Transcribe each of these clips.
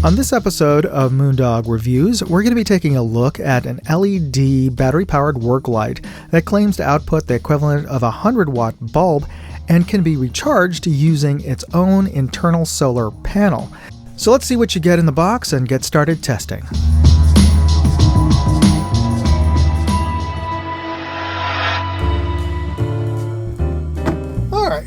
On this episode of Moondog Reviews, we're going to be taking a look at an LED battery-powered work light that claims to output the equivalent of a 100-watt bulb and can be recharged using its own internal solar panel. So let's see what you get in the box and get started testing.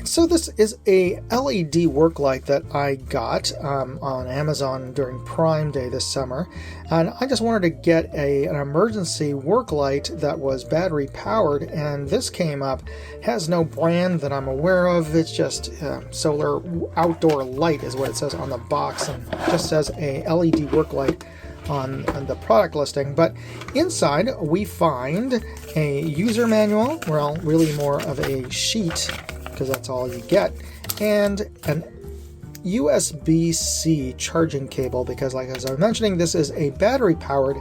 So this is a LED work light that I got on Amazon during Prime Day this summer, and I just wanted to get an emergency work light that was battery powered, and this came up. Has no brand that I'm aware of. It's just solar outdoor light is what it says on the box, and it just says a LED work light on the product listing. But inside we find a user manual, well, really more of a sheet, because that's all you get, and an USB-C charging cable, because like as I was mentioning, this is a battery-powered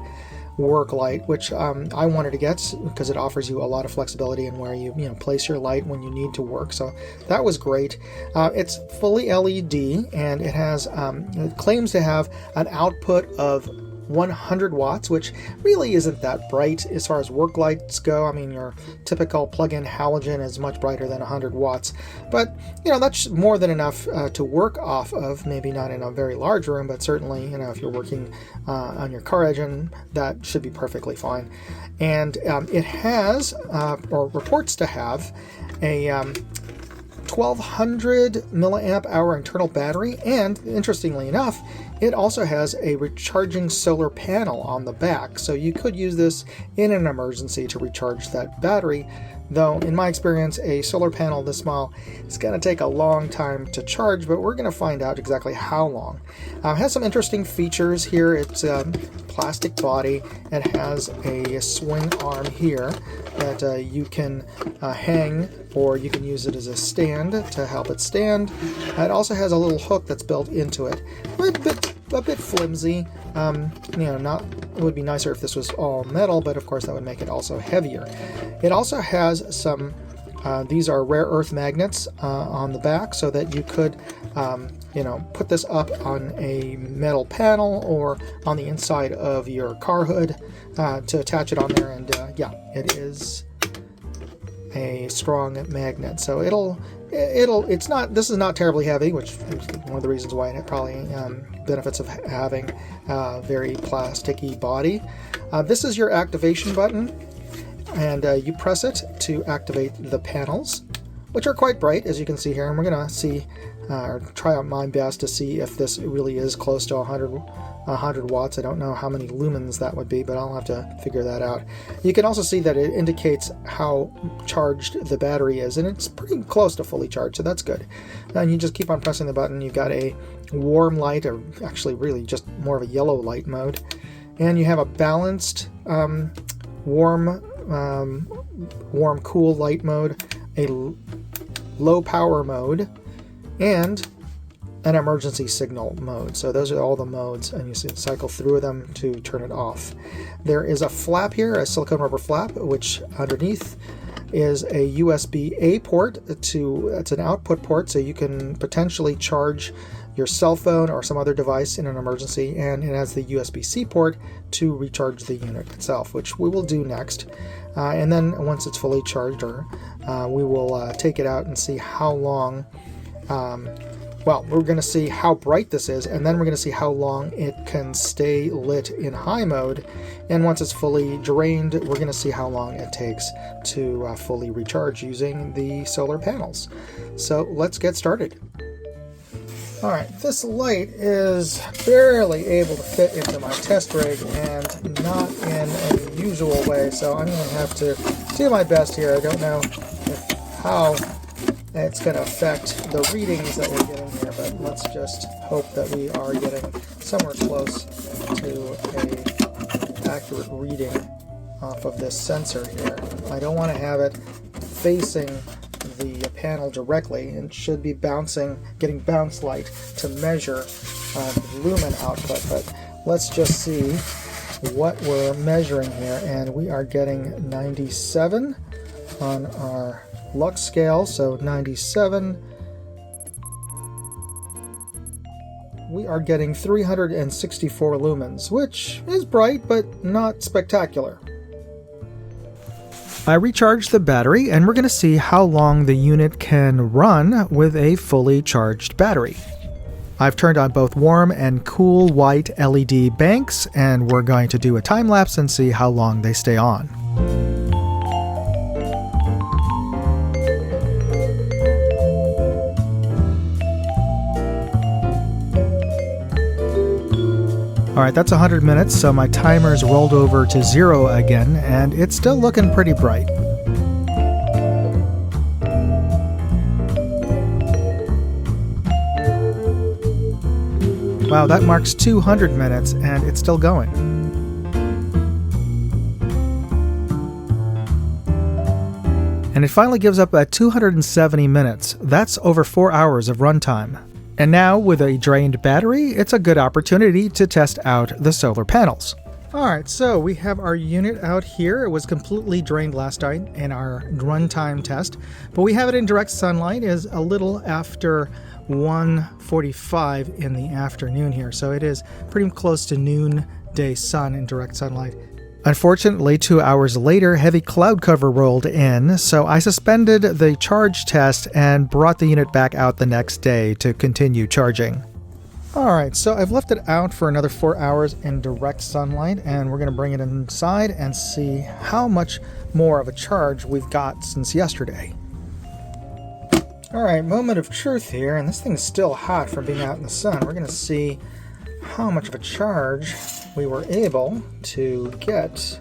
work light, which I wanted to get because it offers you a lot of flexibility in where you place your light when you need to work. So that was great. It's fully LED, and it has it claims to have an output of 100 watts, which really isn't that bright as far as work lights go. I mean, your typical plug-in halogen is much brighter than 100 watts, but that's more than enough to work off of. Maybe not in a very large room, but certainly if you're working on your car engine, that should be perfectly fine. And it has or reports to have a 1200 milliamp hour internal battery, and interestingly enough, it also has a recharging solar panel on the back, so you could use this in an emergency to recharge that battery, though in my experience a solar panel this small is going to take a long time to charge, but we're going to find out exactly how long. It has some interesting features here. It's a plastic body. It has a swing arm here that you can hang, or you can use it as a stand to help it stand. It also has a little hook that's built into it, a bit flimsy. It would be nicer if this was all metal, but of course that would make it also heavier. It also has some these are rare earth magnets on the back, so that you could put this up on a metal panel or on the inside of your car hood to attach it on there. And it is a strong magnet, so this is not terribly heavy, which is one of the reasons why it probably benefits of having a very plasticky body. This is your activation button, and you press it to activate the panels, which are quite bright, as you can see here. And we're going to see or try out my best to see if this really is close to 100 watts. I don't know how many lumens that would be, but I'll have to figure that out. You can also see that it indicates how charged the battery is, and it's pretty close to fully charged, so that's good. And you just keep on pressing the button. You've got a warm light, or actually really just more of a yellow light mode, and you have a balanced warm cool light mode, a low power mode, and an emergency signal mode. So those are all the modes, and you cycle through them to turn it off. There is a flap here, a silicone rubber flap, which underneath is a USB-A port. It's an output port, so you can potentially charge your cell phone or some other device in an emergency, and it has the USB-C port to recharge the unit itself, which we will do next. And then once it's fully charged, we will take it out and see how long we're going to see how bright this is, and then we're going to see how long it can stay lit in high mode. And once it's fully drained, we're going to see how long it takes to fully recharge using the solar panels. So let's get started. Alright, this light is barely able to fit into my test rig, and not in a usual way, so I'm going to have to do my best here. I don't know how it's going to affect the readings that we're getting here, but let's just hope that we are getting somewhere close to an accurate reading off of this sensor here. I don't want to have it facing the panel directly, and should be getting bounce light to measure the lumen output, but let's just see what we're measuring here, and we are getting 97 on our lux scale, so 97 we are getting 364 lumens, which is bright but not spectacular. I recharged the battery, and we're going to see how long the unit can run with a fully charged battery. I've turned on both warm and cool white LED banks, and we're going to do a time lapse and see how long they stay on. Alright, that's 100 minutes, so my timer's rolled over to 0 again, and it's still looking pretty bright. Wow, that marks 200 minutes, and it's still going. And it finally gives up at 270 minutes. That's over 4 hours of runtime. And now, with a drained battery, it's a good opportunity to test out the solar panels. Alright, so we have our unit out here. It was completely drained last night in our runtime test, but we have it in direct sunlight. It is a little after 1:45 in the afternoon here, so it is pretty close to noonday sun in direct sunlight. Unfortunately, 2 hours later, heavy cloud cover rolled in, so I suspended the charge test and brought the unit back out the next day to continue charging. Alright, so I've left it out for another 4 hours in direct sunlight, and we're going to bring it inside and see how much more of a charge we've got since yesterday. Alright, moment of truth here, and this thing's still hot from being out in the sun. We're going to see how much of a charge we were able to get.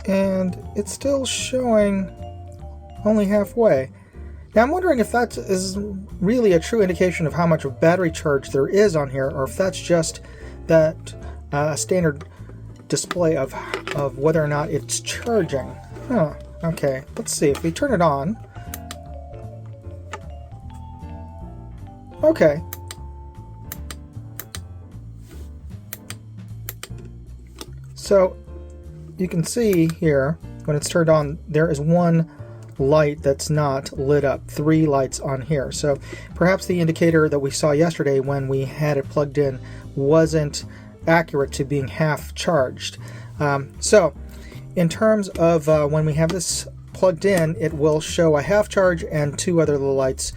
And it's still showing only halfway. Now I'm wondering if that is really a true indication of how much of battery charge there is on here, or if that's just that standard display of whether or not it's charging. Huh, okay, let's see. If we turn it on... Okay. So, you can see here, when it's turned on, there is one light that's not lit up. 3 lights on here. So, perhaps the indicator that we saw yesterday when we had it plugged in wasn't accurate to being half charged. So, in terms of when we have this plugged in, it will show a half charge and 2 other little lights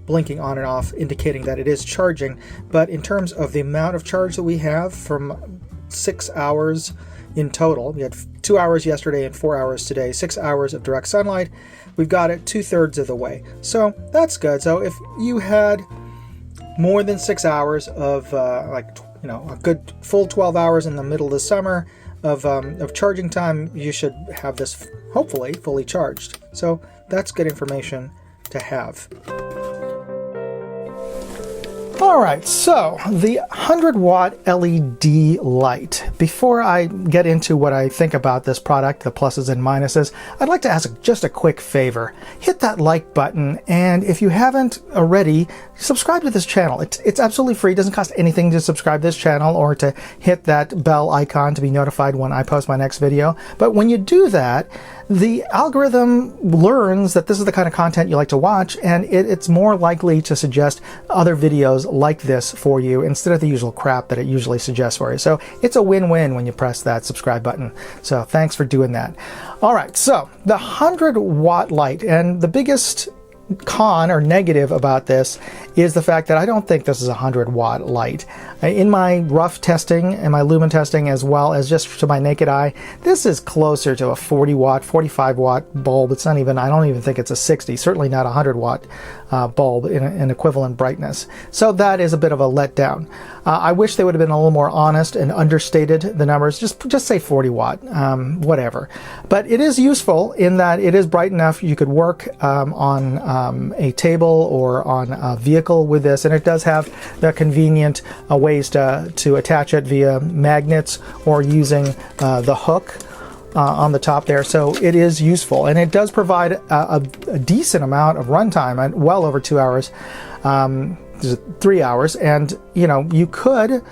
blinking on and off, indicating that it is charging. But in terms of the amount of charge that we have from 6 hours in total, we had 2 hours yesterday and 4 hours today, 6 hours of direct sunlight, we've got it 2/3 of the way. So that's good. So if you had more than 6 hours of a good full 12 hours in the middle of the summer of charging time, you should have this hopefully fully charged. So that's good information to have. Alright, so the 100-watt LED light. Before I get into what I think about this product, the pluses and minuses, I'd like to ask just a quick favor. Hit that like button, and if you haven't already, subscribe to this channel. It's absolutely free. It doesn't cost anything to subscribe to this channel or to hit that bell icon to be notified when I post my next video. But when you do that, the algorithm learns that this is the kind of content you like to watch, and it's more likely to suggest other videos like this for you instead of the usual crap that it usually suggests for you. So it's a win-win when you press that subscribe button. So thanks for doing that. All right, so the 100-watt light, and the biggest con or negative about this is the fact that I don't think this is a 100-watt light. In my rough testing and my Lumen testing, as well as just to my naked eye, this is closer to a 40-watt, 45-watt bulb. It's not even, I don't even think it's a 60, certainly not a 100-watt bulb in equivalent brightness. So that is a bit of a letdown. I wish they would have been a little more honest and understated the numbers. Just say 40-watt, whatever. But it is useful in that it is bright enough you could work on a table or on a vehicle with this, and it does have the convenient ways to attach it via magnets or using the hook on the top there. So it is useful, and it does provide a decent amount of runtime at well over 2 hours. 3 hours, and you could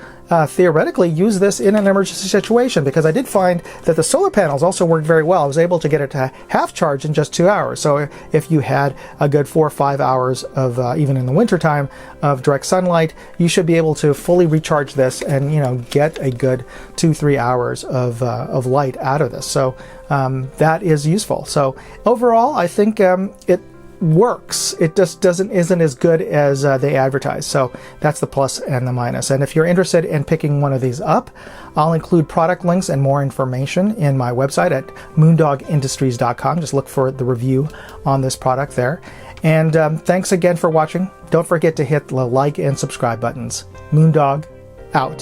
theoretically use this in an emergency situation, because I did find that the solar panels also worked very well. I was able to get it to half charge in just 2 hours. So if you had a good 4 or 5 hours of even in the wintertime of direct sunlight, you should be able to fully recharge this and get a good 2-3 hours of light out of this. So that is useful. So overall, I think it works. It just isn't as good as they advertise. So that's the plus and the minus. And if you're interested in picking one of these up, I'll include product links and more information in my website at moondogindustries.com. Just look for the review on this product there. And thanks again for watching. Don't forget to hit the like and subscribe buttons. Moondog out.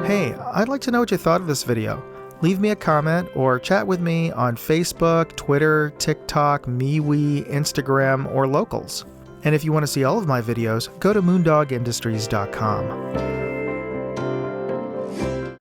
Hey, I'd like to know what you thought of this video. Leave me a comment or chat with me on Facebook, Twitter, TikTok, MeWe, Instagram, or Locals. And if you want to see all of my videos, go to moondogindustries.com.